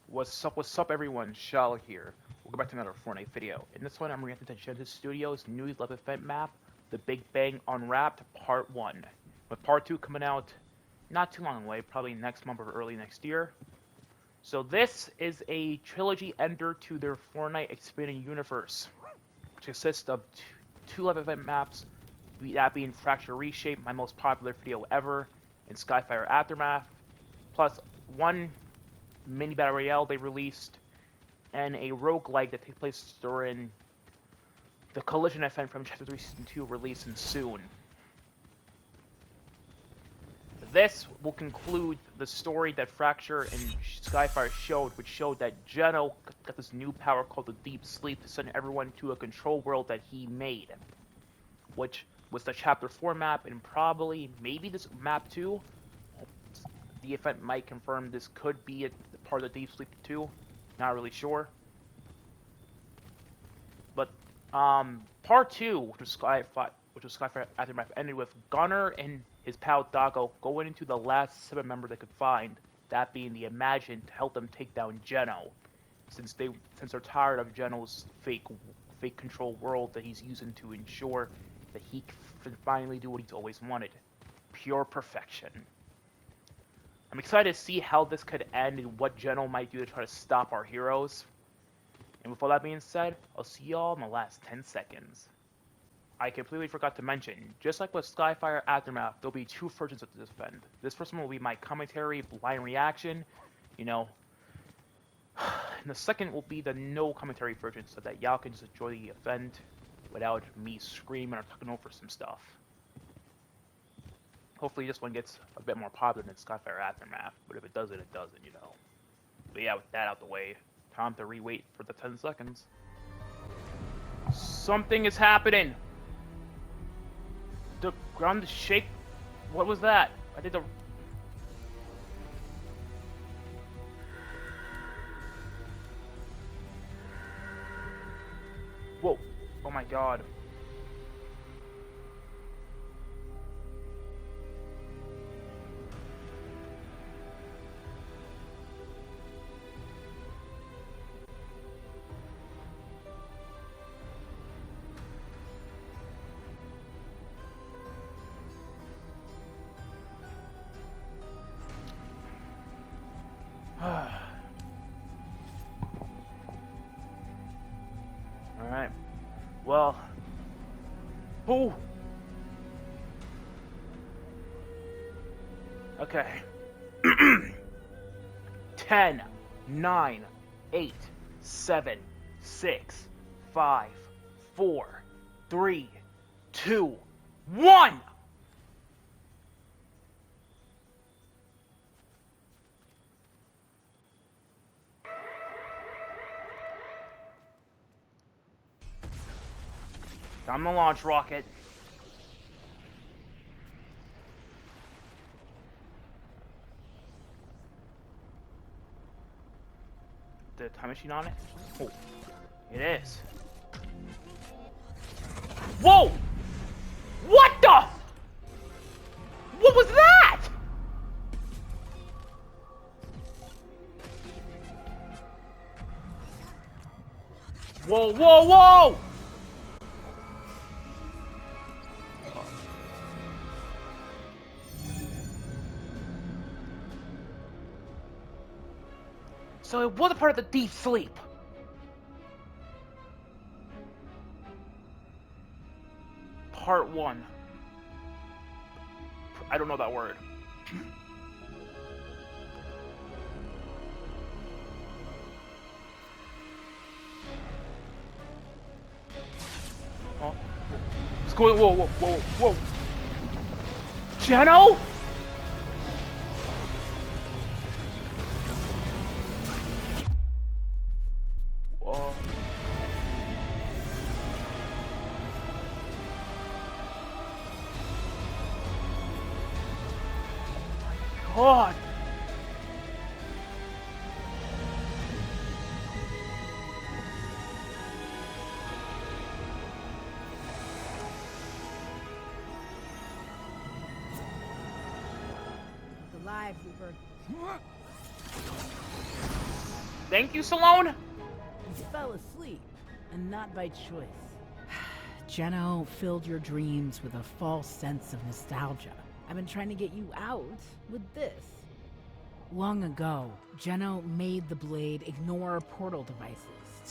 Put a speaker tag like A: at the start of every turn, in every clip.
A: What's up everyone, Shal here. Welcome back to another Fortnite video. In this one, I'm reacting to Genesis Studios' new 11th event map, The Big Bang Unwrapped Part 1. With Part 2 coming out not too long away, probably next month or early next year. So this is a trilogy ender to their Fortnite expanding universe, which consists of two 11th event maps, that being Fracture Reshape, my most popular video ever, and Skyfire Aftermath, plus one mini battle royale they released, and a roguelike that takes place during the Collision event from Chapter 3 Season 2 releasing soon. This will conclude the story that Fracture and Skyfire showed, which showed that Geno got this new power called the Deep Sleep to send everyone to a control world that he made, which was the Chapter 4 map, and probably, maybe this map 2. The event might confirm this could be a part of the Deep Sleep 2. Not really sure. But Part 2, which was Skyfire Aftermath, ended with Gunner and his pal Dago going into the last 7 member they could find, that being the Imagine, to help them take down Geno, since they're tired of Geno's fake control world that he's using to ensure that he can finally do what he's always wanted: pure perfection. I'm excited to see how this could end and what Geno might do to try to stop our heroes. And with all that being said, I'll see y'all in the last 10 seconds. I completely forgot to mention, just like with Skyfire Aftermath, there'll be 2 versions of this event. This first one will be my commentary, blind reaction, and the second will be the no commentary version, so that y'all can just enjoy the event without me screaming or talking over some stuff. Hopefully this one gets a bit more popular than Skyfire Aftermath, but if it doesn't, it doesn't, But yeah, with that out the way, time to re-wait for the 10 seconds. Something is happening! The ground is shake. What was that? I did the... Whoa. Oh my god. Alright. Well. Oh! Okay. 10, 9, 8, 7, 6, 5, 4, 3, 2, 1! I'm the launch rocket. The time machine on it? Oh, it is. Whoa! What the? What was that? Whoa, whoa, whoa! So it was a part of the Deep Sleep. Part 1. I don't know that word. Oh. What's going? Whoa, whoa, whoa, whoa! Geno? God!
B: alive, Reaper.
A: Thank you, Salone.
B: You fell asleep, and not by choice. Jeno filled your dreams with a false sense of nostalgia. I've been trying to get you out with this. Long ago, Jeno made the blade ignore portal devices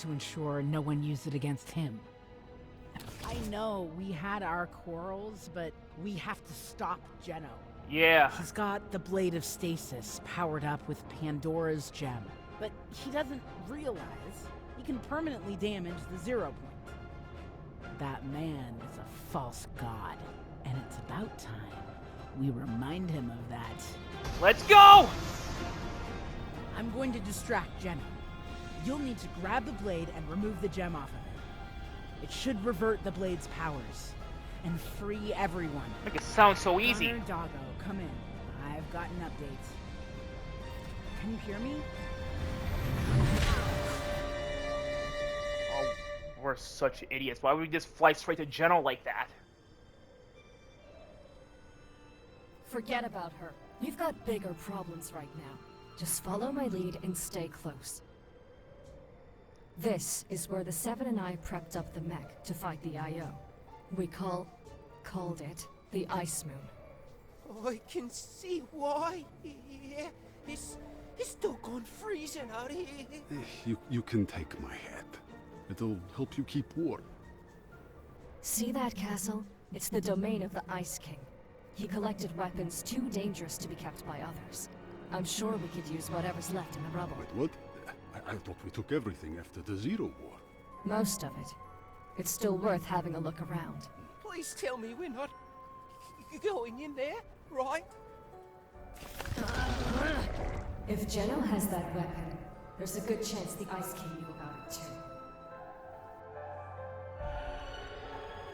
B: to ensure no one used it against him. I know we had our quarrels, but we have to stop Jeno.
A: Yeah.
B: He's got the Blade of Stasis powered up with Pandora's gem, but he doesn't realize he can permanently damage the 0 point. That man is a false god, and it's about time we remind him of that.
A: Let's go!
B: I'm going to distract Jeno. You'll need to grab the blade and remove the gem off of it. It should revert the blade's powers and free everyone.
A: Make it sound so easy.
B: Connor, Doggo, come in. I've got an update. Can you hear me?
A: Oh, we're such idiots. Why would we just fly straight to Jeno like that?
C: Forget about her. You've got bigger problems right now. Just follow my lead and stay close. This is where the Seven and I prepped up the mech to fight the IO. We called it the Ice Moon.
D: I can see why. Yeah, it's doggone freezing out here.
E: You can take my head. It'll help you keep warm.
C: See that castle? It's the domain of the Ice King. He collected weapons too dangerous to be kept by others. I'm sure we could use whatever's left in the rubble.
E: Wait, what? I thought we took everything after the Zero War.
C: Most of it. It's still worth having a look around.
D: Please tell me we're not going in there, right?
C: If Jeno has that weapon, there's a good chance the Ice King knew about it too.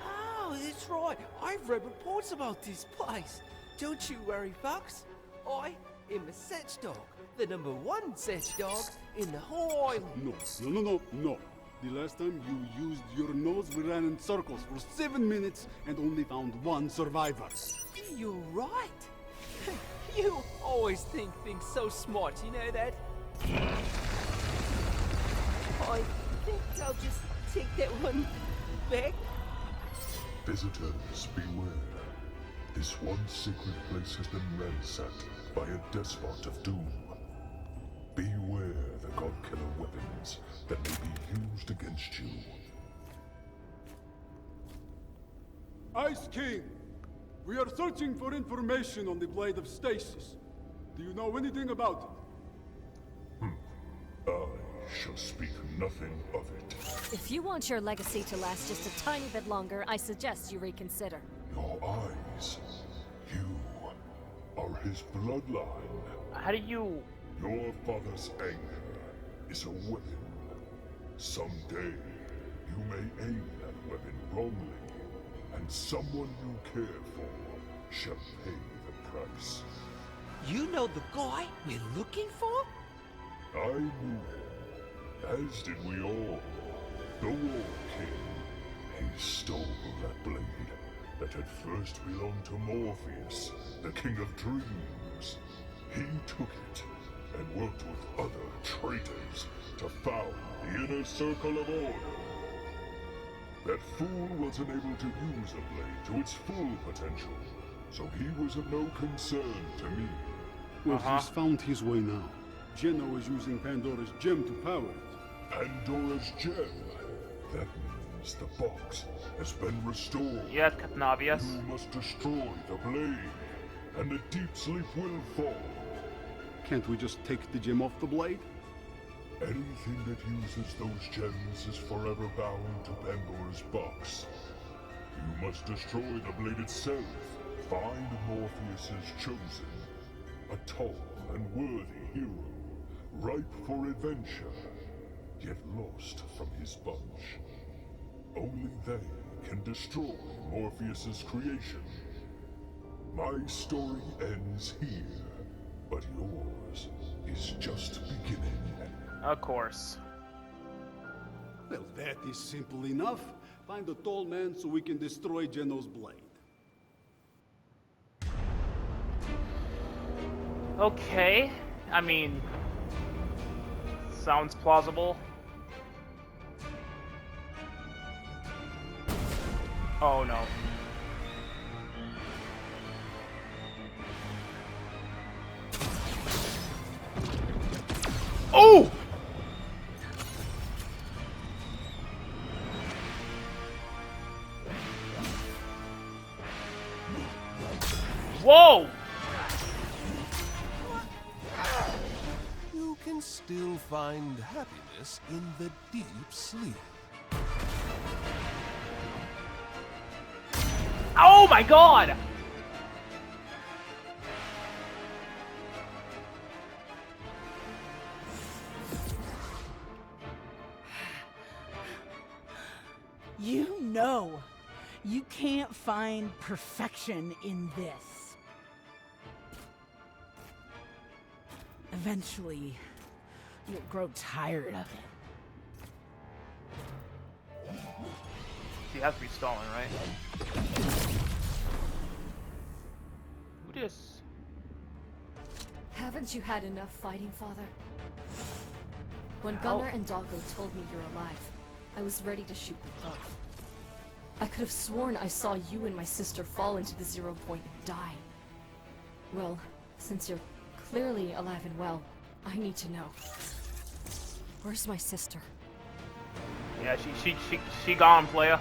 D: Oh, that's right. I've read reports about this place. Don't you worry, Fox. I am a search dog. The #1 search dog in the whole island.
E: No. The last time you used your nose, we ran in circles for 7 minutes and only found 1 survivor.
D: You're right. You always think things so smart, you know that? I think I'll just take that one back.
F: Visitors, beware. This one sacred place has been ransacked by a despot of doom. Beware the god-killer weapons that may be used against you.
E: Ice King! We are searching for information on the Blade of Stasis. Do you know anything about it?
F: I shall speak nothing of it.
G: If you want your legacy to last just a tiny bit longer, I suggest you reconsider.
F: Your eyes. You are his bloodline.
A: How do you...
F: Your father's anger is a weapon. Someday, you may aim that weapon wrongly, and someone you care for shall pay the price.
D: You know the guy we're looking for?
F: I knew him, as did we all. The War King. He stole that blade that had first belonged to Morpheus, the King of Dreams. He took it and worked with other traitors to found the Inner Circle of Order. That fool wasn't able to use a blade to its full potential, so he was of no concern to me.
E: Well, he's found his way now. Jeno is using Pandora's gem to power it.
F: Pandora's gem. That means the box has been restored.
A: Yes, Captain Obvious.
F: You must destroy the blade, and the deep sleep will fall.
E: Can't we just take the gem off the blade?
F: Anything that uses those gems is forever bound to Pandora's box. You must destroy the blade itself. Find Morpheus's chosen. A tall and worthy hero, ripe for adventure, yet lost from his bunch. Only they can destroy Morpheus's creation. My story ends here, but yours is just beginning.
A: Of course.
E: Well, that is simple enough. Find a tall man so we can destroy Geno's blade.
A: Okay. I mean, sounds plausible. Oh no. Oh! Whoa!
H: You can still find happiness in the deep sleep.
A: Oh my god!
B: You know, you can't find perfection in this. Eventually, you'll grow tired of it.
A: She has to be stalling, right? Who this?
C: Haven't you had enough fighting, Father? When
A: How?
C: Gunnar and Doggo told me you're alive, I was ready to shoot them both. I could have sworn I saw you and my sister fall into the 0 point and die. Well, since you're clearly alive and well, I need to know. Where's my sister?
A: Yeah, she gone, playa.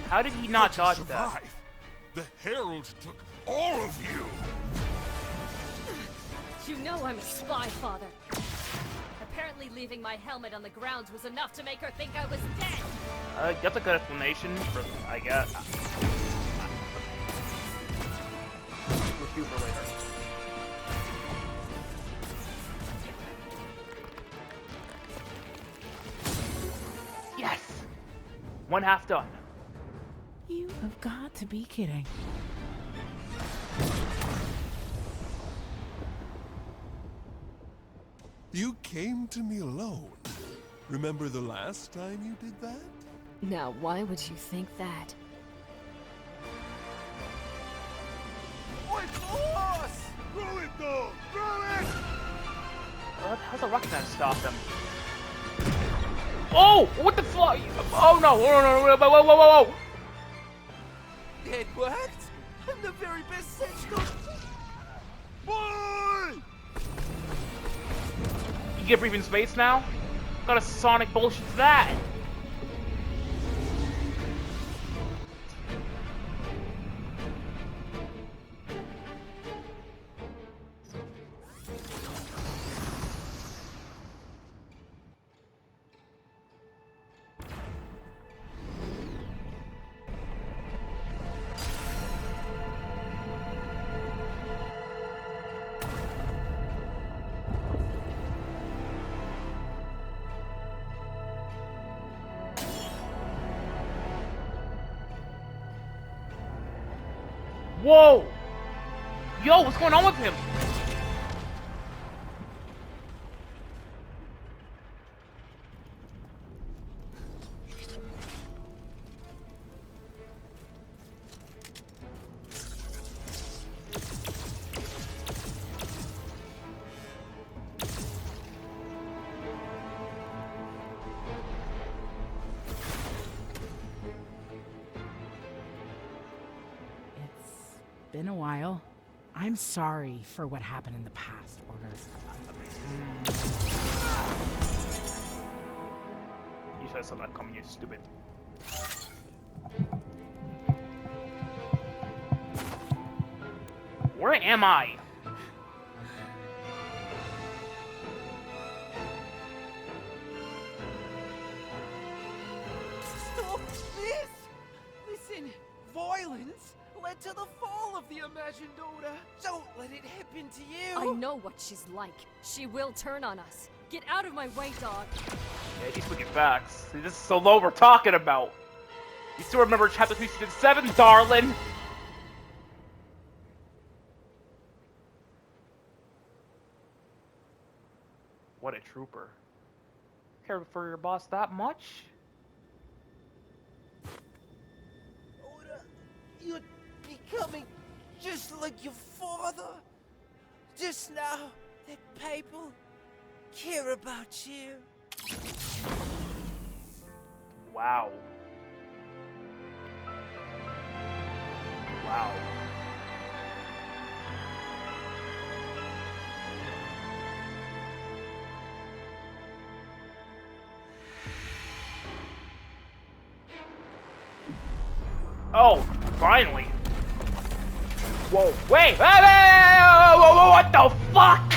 A: How did he not dodge that?
F: Survive. The Herald took all of you.
G: You know I'm a spy, Father. Apparently leaving my helmet on the ground was enough to make her think I was dead.
A: That's a good explanation for, I guess. We'll shoot for later. Yes! 1/2 done.
B: You have got to be kidding.
H: You came to me alone. Remember the last time you did that?
C: Now, why would you think that?
D: Oi, boss!
F: Throw it, dog! Throw it!
A: How's the rocket gonna stop them? Oh! What the fuck? Oh no! Whoa, whoa, whoa, whoa!
D: It worked! I'm the very best cinch dog.
F: Boy!
A: You get breathing space now? What kind of sonic bullshit's that? Whoa! Yo, what's going on with him?
B: Been a while. I'm sorry for what happened in the past, Orders.
A: You should have saw that coming, you stupid. Where am I?
D: Stop this! Listen, violence led to the fall of the imagined order. Don't let it happen to you.
G: I know what she's like. She will turn on us. Get out of my way, dog.
A: Yeah, these wicked facts. See, this is so low we're talking about. You still remember chapter 3, season 7, darling? What a trooper. Care for your boss that much?
D: Oda, you're becoming just like your father. Just now, that people care about you.
A: Wow. Wow. Oh, finally. Whoa, wait! Whoa, what the fuck?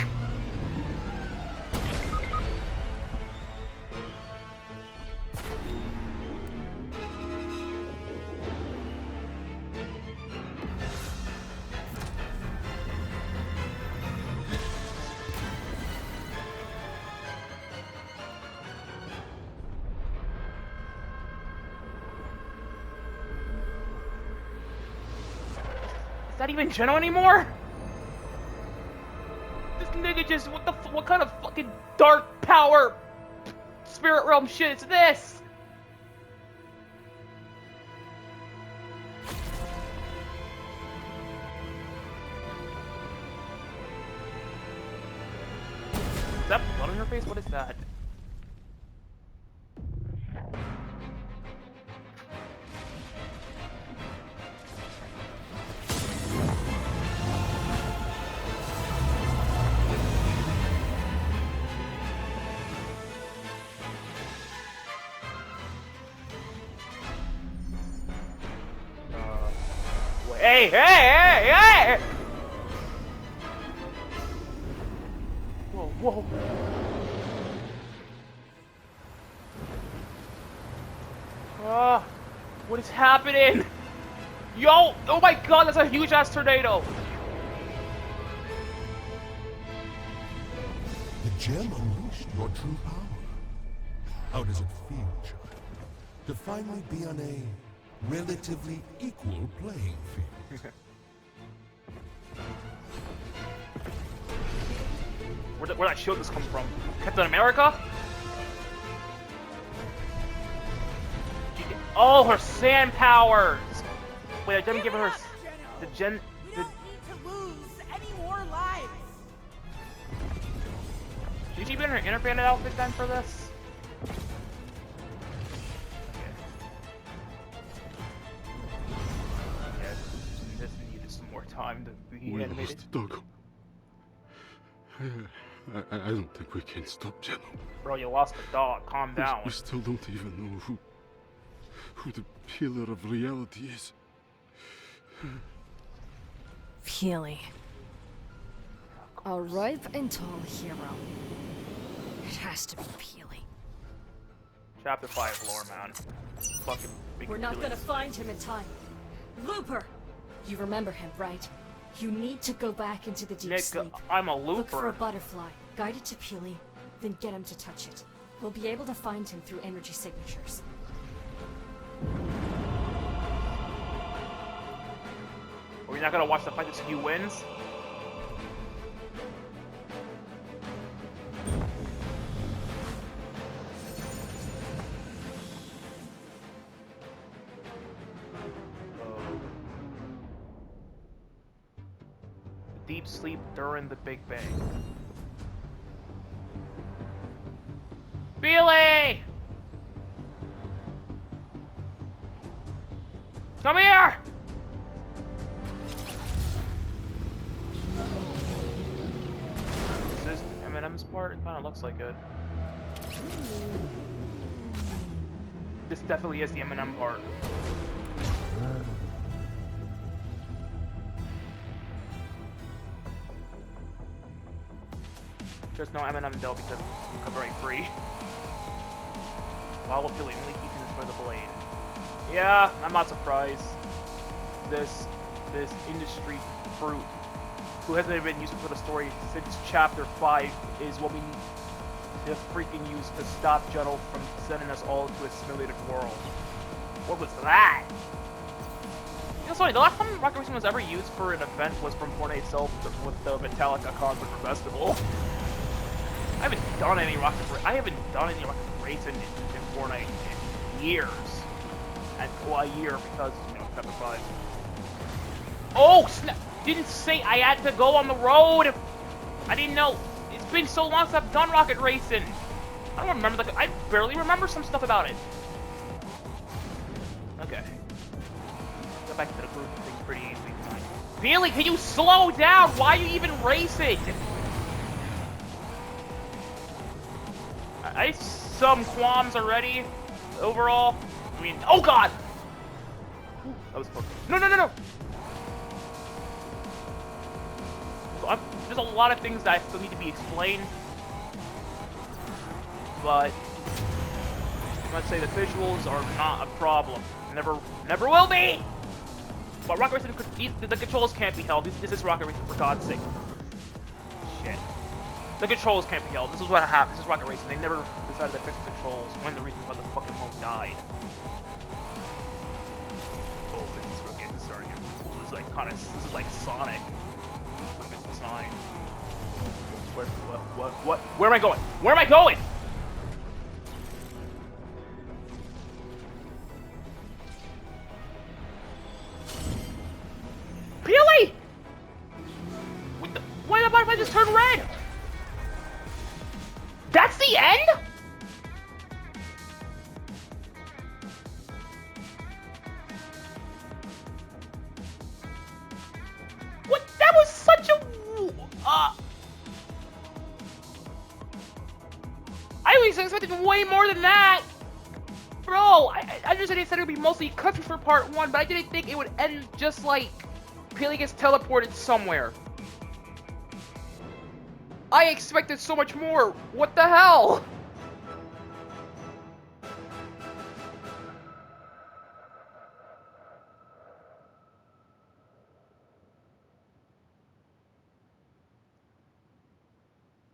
A: Is that even Geno anymore? This nigga just, what kind of fucking dark power spirit realm shit is this? Is that blood on your face? What is that? Hey! Whoa. What is happening? Yo! Oh my god, that's a huge ass tornado!
H: The gem unleashed your true power. How does it feel, child? To finally be on a relatively equal playing field.
A: Where that shield just come from? Captain America? Oh, her sand powers! Wait, I didn't give her the gen.
B: We don't need to lose any more lives.
A: Did she be in her inner bandit outfit then for this? This needed some more time to be
E: We
A: animated.
E: lost Doug. I don't think we can stop Geno.
A: Bro, you lost the dog. Calm down.
E: We still don't even know who the pillar of reality is.
C: Peely. A ripe and tall hero. It has to be Peely.
A: Chapter 5 lore, man. Fucking big
G: We're not
A: feelings.
G: gonna find him in time. Looper!
C: You remember him, right? You need to go back into the deep
A: Nick,
C: sleep.
A: I'm a
C: Look for a
A: looper.
C: butterfly, guide it to Peely, then get him to touch it. We'll be able to find him through energy signatures.
A: Are we not gonna watch the fight to see who wins? Deep sleep during the Big Bang. Billy! Come here! Is this M&M's part? It kinda looks like it. This definitely is the M&M part. There's no M&M though because it's copyright free. While we're feeling only keeping this for the blade. Yeah, I'm not surprised. This industry fruit, who hasn't been used for the story since chapter 5, is what we need to freaking use to stop Geno from sending us all to a simulated world. What was that? You know, sorry, the last time Rocket Racing was ever used for an event was from Fortnite itself with the Metallica concert festival. I haven't done any rocket racing in Fortnite in years. And well, a year because Pepper 5. Oh snap! Didn't say I had to go on the road. I didn't know. It's been so long since I've done rocket racing. I don't remember I barely remember some stuff about it. Okay. Go back to the group thing pretty easy. Billy, can you slow down? Why are you even racing? I have some qualms already. Overall, I mean, oh god! Ooh, that was close. No! So there's a lot of things that still need to be explained, but let's say the visuals are not a problem. Never will be. But rocket racing, the controls can't be held. This is rocket racing, for God's sake. Shit. The controls can't be held. This is what happened. This is rocket racing. They never decided to fix the controls. One of the reasons why the fucking mode died. Oh, this is really getting started. This is like this is like Sonic. Look at the sign. What? Where am I going? Where am I going? Peely! Why did I just turn red? That's the end? What? That was such a... I was expecting way more than that. Bro, I understand they said it would be mostly cutscenes for part 1, but I didn't think it would end just like Peely gets teleported somewhere. I expected so much more. What the hell?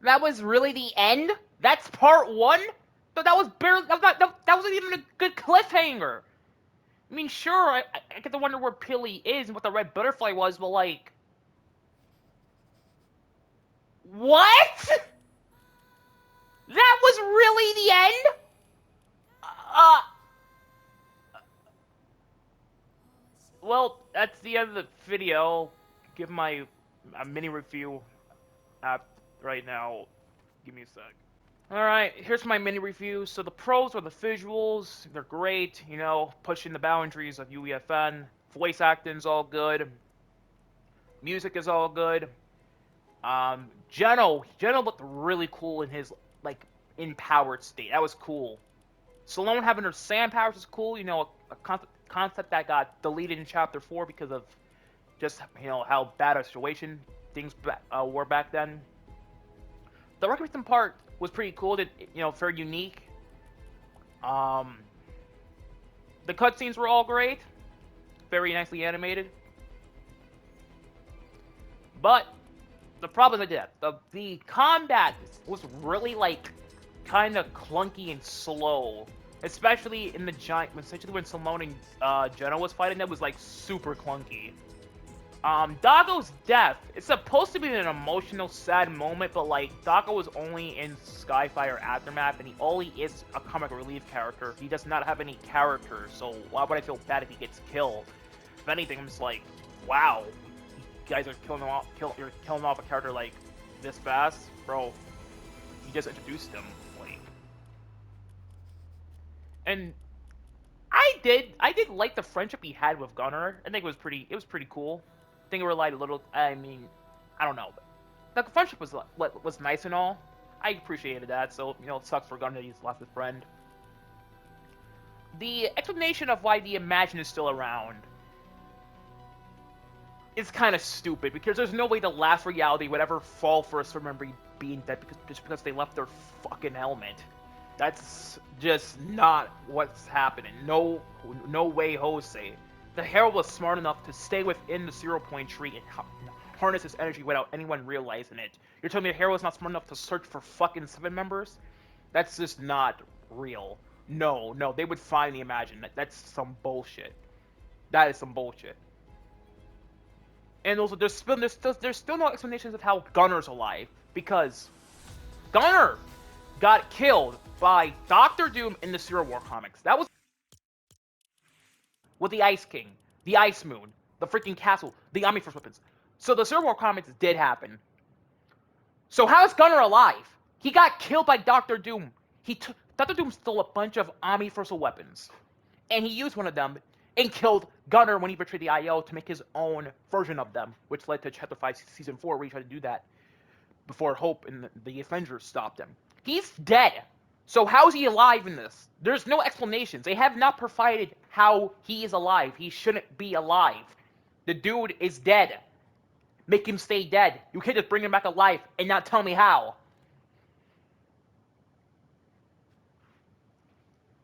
A: That was really the end? That's part 1? But that was barely. That wasn't even a good cliffhanger. I mean, sure, I get to wonder where Peely is and what the red butterfly was, but like, what? That was really the end? Well, that's the end of the video. Give my mini review right now. Give me a sec. Alright, here's my mini review. So the pros are the visuals. They're great, pushing the boundaries of UEFN. Voice acting's all good. Music is all good. Geno looked really cool in his, empowered state. That was cool. Salome having her sand powers is cool. A concept that got deleted in Chapter 4 because of just, how bad a situation things were back then. The rocket racing part was pretty cool. Very unique. The cutscenes were all great. Very nicely animated. But the problem is that the combat was really kind of clunky and slow, especially in the giant. Essentially, when Salome and Geno was fighting, that was super clunky. Doggo's death, it's supposed to be an emotional, sad moment, but Doggo was only in Skyfire Aftermath, and all he is a comic relief character. He does not have any character, so why would I feel bad if he gets killed? If anything, I'm just wow, you guys are killing off a character this fast, bro. You just introduced him, and I did like the friendship he had with Gunnar. I think it was pretty cool. I think it relied a little. I mean, I don't know, but the friendship was nice and all. I appreciated that. So it sucks for Gunnar that he's lost his friend. The explanation of why the Imagine is still around is kind of stupid because there's no way the last reality would ever fall for a remember being dead just because they left their fucking helmet. That's just not what's happening. No way, Jose. The Herald was smart enough to stay within the 0-point tree and harness its energy without anyone realizing it. You're telling me the Herald is not smart enough to search for fucking 7 members? That's just not real. No, they would find the Imagine. That's some bullshit. That is some bullshit. And also, there's still no explanations of how Gunnar's alive, because Gunner got killed by Doctor Doom in the Zero War comics. That was with the Ice King, the Ice Moon, the freaking castle, the Omniforce weapons. So the Zero War comics did happen. So how is Gunner alive? He got killed by Doctor Doom. Doctor Doom stole a bunch of Omniversal weapons, and he used one of them and killed Gunner when he betrayed the IO to make his own version of them, which led to Chapter 5 Season 4, where he tried to do that before Hope and the Avengers stopped him. He's dead. So how is he alive in this? There's no explanations. They have not provided how he is alive. He shouldn't be alive. The dude is dead. Make him stay dead. You can't just bring him back alive and not tell me how.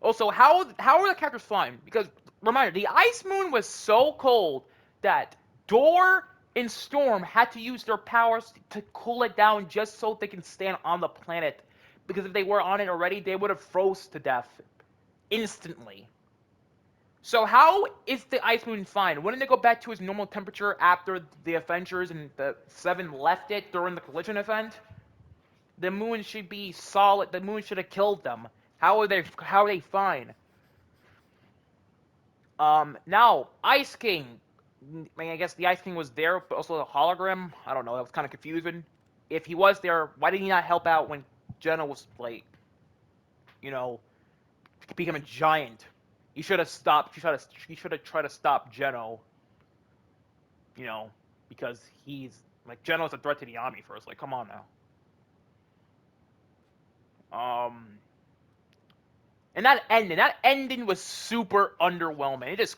A: Also, how are the characters flying? Because, reminder, the Ice Moon was so cold that Door and Storm had to use their powers to cool it down just so they can stand on the planet. Because if they were on it already, they would have froze to death instantly. So how is the Ice Moon fine? Wouldn't it go back to its normal temperature after the Avengers and the Seven left it during the collision event? The moon should be solid. The moon should have killed them. How are they fine? Now, Ice King. I mean, I guess the Ice King was there, but also a hologram. I don't know. That was kind of confusing. If he was there, why did he not help out when Jenna was like, you know, become a giant? He should have stopped. He should have tried to stop Geno. You know, because he's like Geno's a threat to the army first. Like, come on now. And that ending was super underwhelming. It just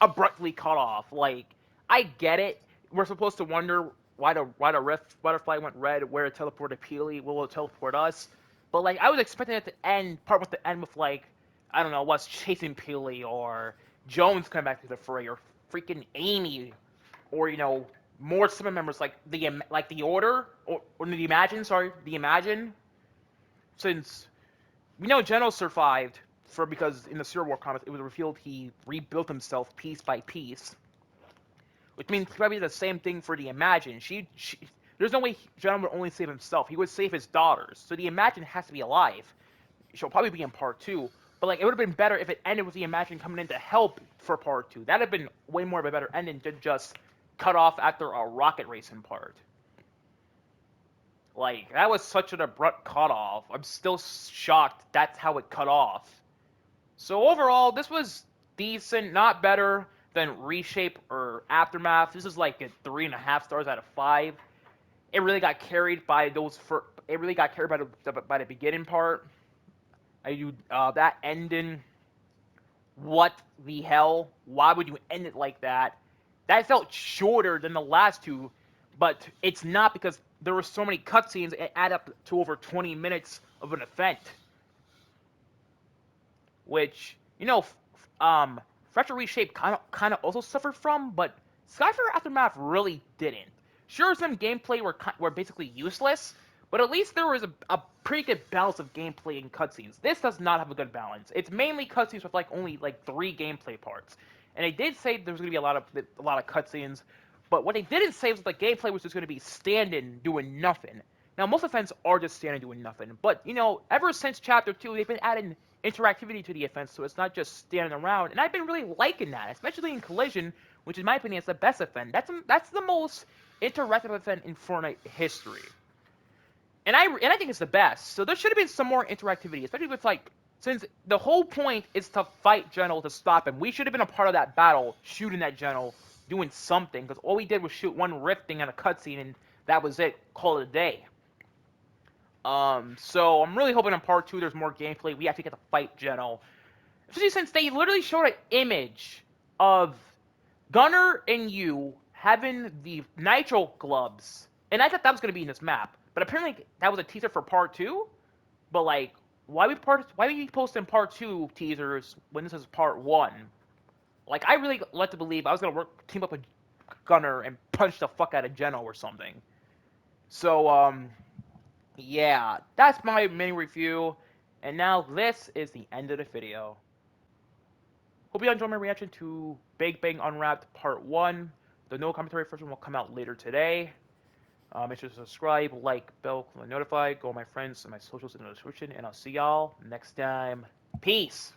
A: abruptly cut off. Like, I get it. We're supposed to wonder why the Rift Butterfly went red, where it teleported Peely, will it teleport us? But like, I was expecting it to end with like, I don't know, what's chasing Peely, or Jones coming back to the fray, or freaking Amy, or you know, more Seven members like the Order or the Imagine. Since we know Geno survived because in the Zero War comics it was revealed he rebuilt himself piece by piece, which means probably the same thing for the Imagine. There's no way Geno would only save himself. He would save his daughters. So the Imagine has to be alive. She'll probably be in part 2. But like, it would have been better if it ended with the Imagine coming in to help for part 2. That'd have been way more of a better ending than just cut off after a rocket racing part. Like, that was such an abrupt cutoff. I'm still shocked that's how it cut off. So overall, this was decent, not better than Reshape or Aftermath. This is like a 3.5 stars out of 5. It really got carried by by the beginning part. That ending. What the hell? Why would you end it like that? That felt shorter than the last two, but it's not because there were so many cutscenes. It added up to over 20 minutes of an event, which Fracture Reshape kind of also suffered from, but Skyfire Aftermath really didn't. Sure, some gameplay were basically useless, but at least there was a pretty good balance of gameplay and cutscenes. This does not have a good balance. It's mainly cutscenes with only 3 gameplay parts. And they did say there was going to be a lot of cutscenes, but what they didn't say was that the gameplay was just going to be standing doing nothing. Now, most events are just standing doing nothing, but ever since Chapter 2, they've been adding interactivity to the events, so it's not just standing around. And I've been really liking that, especially in Collision, which in my opinion is the best event. That's the most interactive event in Fortnite history. And I think it's the best. So there should have been some more interactivity, especially with since the whole point is to fight General to stop him. We should have been a part of that battle, shooting that General, doing something, because all we did was shoot one rifting and a cutscene, and that was it. Call it a day. So I'm really hoping in part 2 there's more gameplay. We actually get to fight General, especially since they literally showed an image of Gunner and you having the nitro gloves, and I thought that was gonna be in this map. But apparently that was a teaser for part 2. But why we posting part 2 teasers when this is part 1? Like, I really like to believe I was gonna team up with Gunner and punch the fuck out of Geno or something. So yeah, that's my mini review. And now this is the end of the video. Hope you enjoyed my reaction to Big Bang Unwrapped Part 1. The no commentary version will come out later today. Make sure to subscribe, like, bell, notify, go on my friends and my socials in the description, and I'll see y'all next time. Peace!